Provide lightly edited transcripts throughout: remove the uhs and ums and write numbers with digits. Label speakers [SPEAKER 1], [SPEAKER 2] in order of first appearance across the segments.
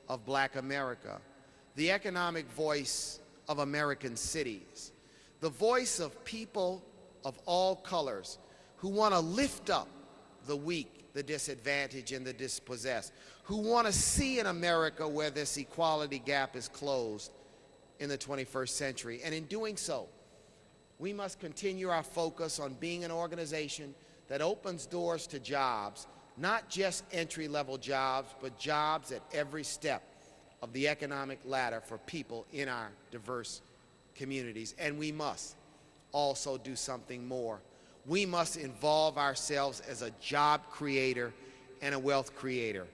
[SPEAKER 1] of Black America, the economic voice of American cities, the voice of people of all colors who want to lift up the weak, the disadvantaged, and the dispossessed, who want to see an America where this equality gap is closed in the 21st century. And in doing so, we must continue our focus on being an organization that opens doors to jobs, not just entry-level jobs, but jobs at every step of the economic ladder for people in our diverse communities. And we must also do something more. We must involve ourselves as a job creator and a wealth creator.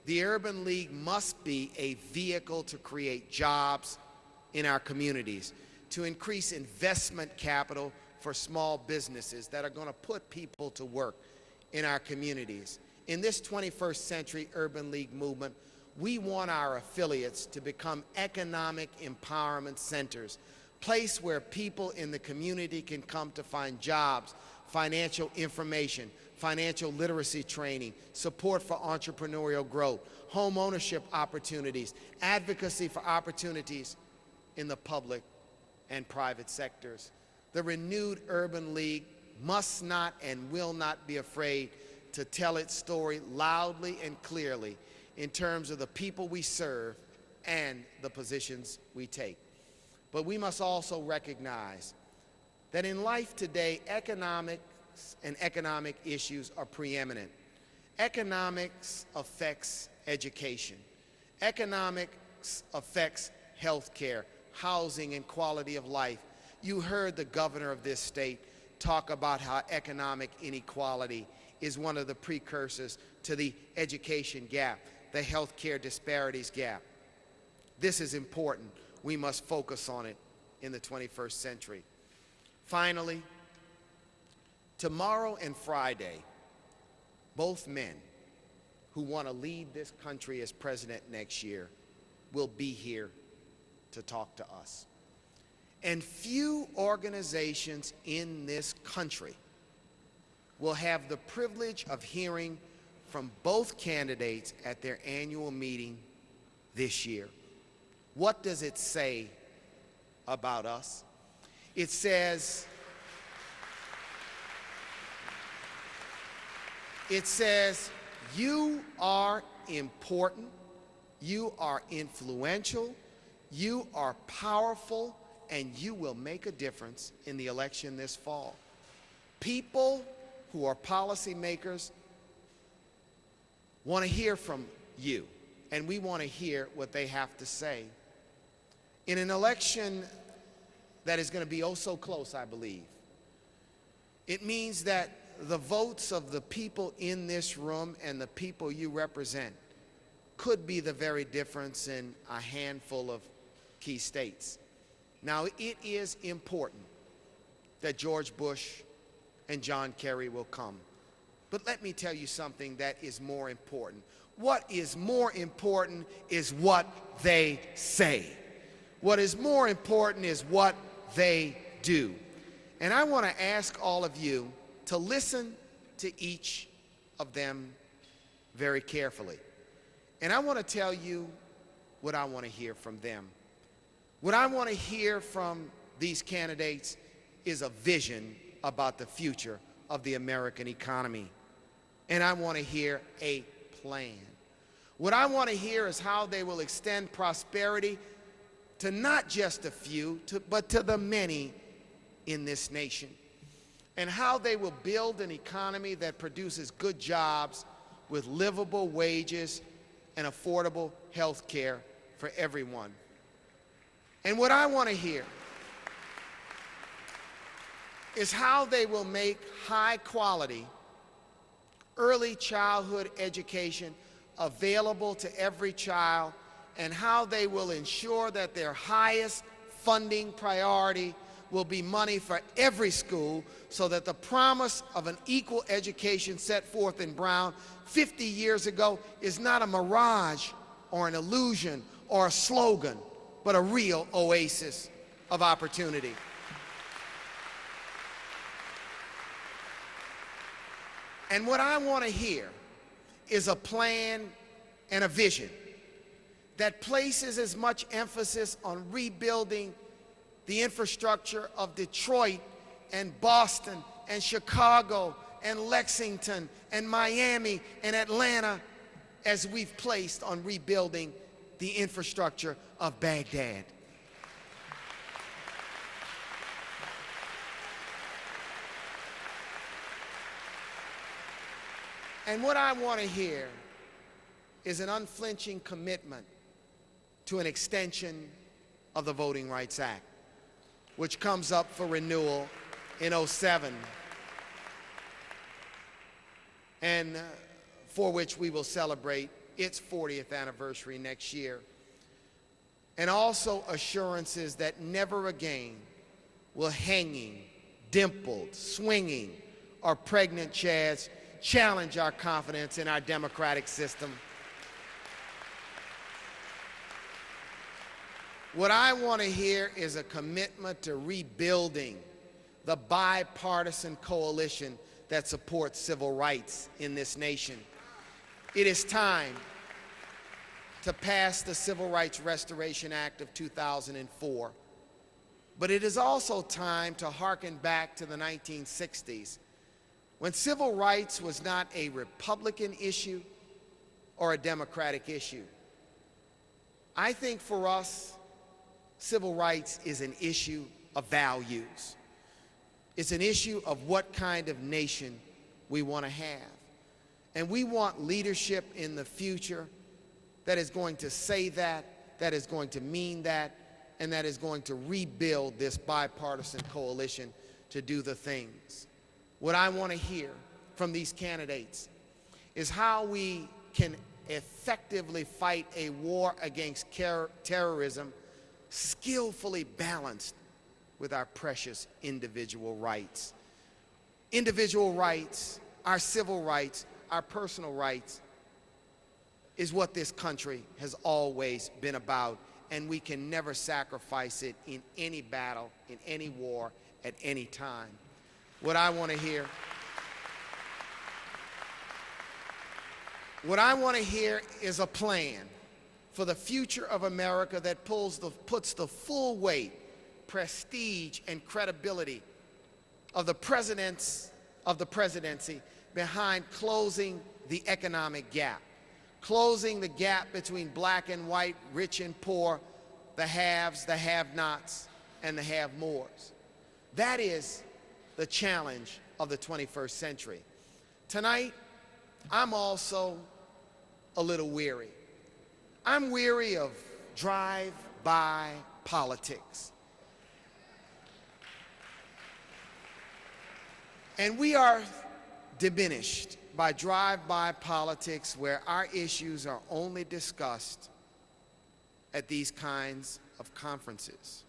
[SPEAKER 1] The Urban League must be a vehicle to create jobs in our communities, to increase investment capital for small businesses that are going to put people to work in our communities. In this 21st century Urban League movement, we want our affiliates to become economic empowerment centers, place where people in the community can come to find jobs, financial information, financial literacy training, support for entrepreneurial growth, home ownership opportunities, advocacy for opportunities in the public and private sectors. The renewed Urban League must not and will not be afraid to tell its story loudly and clearly in terms of the people we serve and the positions we take. But we must also recognize that in life today, economics and economic issues are preeminent. Economics affects education. Economics affects health care, housing, and quality of life. You heard the governor of this state talk about how economic inequality is one of the precursors to the education gap, the health care disparities gap. This is important. We must focus on it in the 21st century. Finally, tomorrow and Friday, both men who want to lead this country as president next year will be here to talk to us. And few organizations in this country will have the privilege of hearing from both candidates at their annual meeting this year. What does it say about us? It says, you are important, you are influential, you are powerful, and you will make a difference in the election this fall. People who are policymakers want to hear from you, and we want to hear what they have to say. In an election that is going to be oh so close, I believe, it means that the votes of the people in this room and the people you represent could be the very difference in a handful of key states. Now, it is important that George Bush and John Kerry will come. But let me tell you something that is more important. What is more important is what they say. What is more important is what they do. And I want to ask all of you to listen to each of them very carefully. And I want to tell you what I want to hear from them. What I want to hear from these candidates is a vision about the future of the American economy. And I want to hear a plan. What I want to hear is how they will extend prosperity to not just a few, but to the many in this nation. And how they will build an economy that produces good jobs with livable wages and affordable health care for everyone. And what I want to hear is how they will make high quality early childhood education available to every child, and how they will ensure that their highest funding priority will be money for every school, so that the promise of an equal education set forth in Brown 50 years ago is not a mirage or an illusion or a slogan, but a real oasis of opportunity. And what I want to hear is a plan and a vision that places as much emphasis on rebuilding the infrastructure of Detroit and Boston and Chicago and Lexington and Miami and Atlanta as we've placed on rebuilding the infrastructure of Baghdad. And what I want to hear is an unflinching commitment to an extension of the Voting Rights Act, which comes up for renewal in '07, and for which we will celebrate its 40th anniversary next year. And also assurances that never again will hanging, dimpled, swinging, or pregnant chads challenge our confidence in our democratic system. What I want to hear is a commitment to rebuilding the bipartisan coalition that supports civil rights in this nation. It is time to pass the Civil Rights Restoration Act of 2004, but it is also time to hearken back to the 1960s, when civil rights was not a Republican issue or a Democratic issue. I think for us, civil rights is an issue of values. It's an issue of what kind of nation we want to have. And we want leadership in the future that is going to say that is going to mean that, and that is going to rebuild this bipartisan coalition to do the things. What I want to hear from these candidates is how we can effectively fight a war against terrorism skillfully balanced with our precious individual rights. Individual rights, our civil rights, our personal rights is what this country has always been about, and we can never sacrifice it in any battle, in any war, at any time. What I want to hear is a plan for the future of America that puts the full weight, prestige, and credibility of the presidency behind closing the economic gap, closing the gap between black and white, rich and poor, the haves, the have-nots, and the have-mores. That is the challenge of the 21st century. Tonight, I'm also a little weary. I'm weary of drive-by politics. And we are diminished by drive-by politics where our issues are only discussed at these kinds of conferences,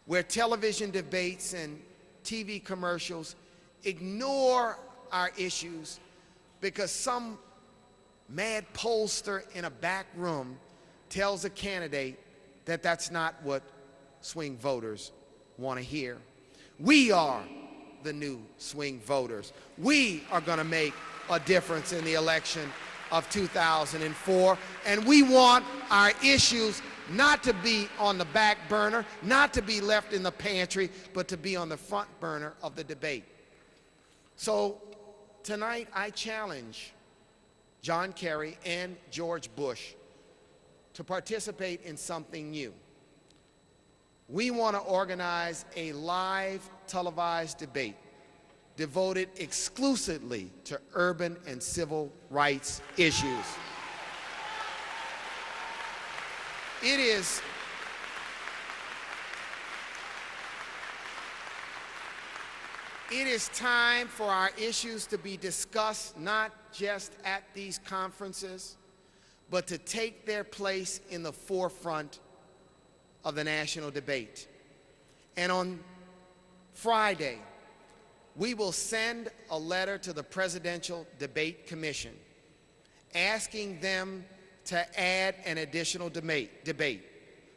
[SPEAKER 1] where television debates and TV commercials ignore our issues because some mad pollster in a back room tells a candidate that that's not what swing voters want to hear. We are the new swing voters. We are going to make a difference in the election of 2004, and we want our issues not to be on the back burner, not to be left in the pantry, but to be on the front burner of the debate. So tonight I challenge John Kerry and George Bush to participate in something new. We want to organize a live televised debate devoted exclusively to urban and civil rights issues. It is time for our issues to be discussed not just at these conferences, but to take their place in the forefront of the national debate. And on Friday, we will send a letter to the Presidential Debate Commission asking them to add an additional debate,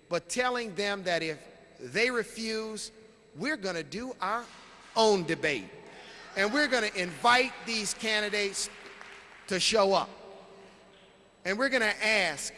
[SPEAKER 1] but telling them that if they refuse, we're going to do our own debate. And we're going to invite these candidates to show up. And we're going to ask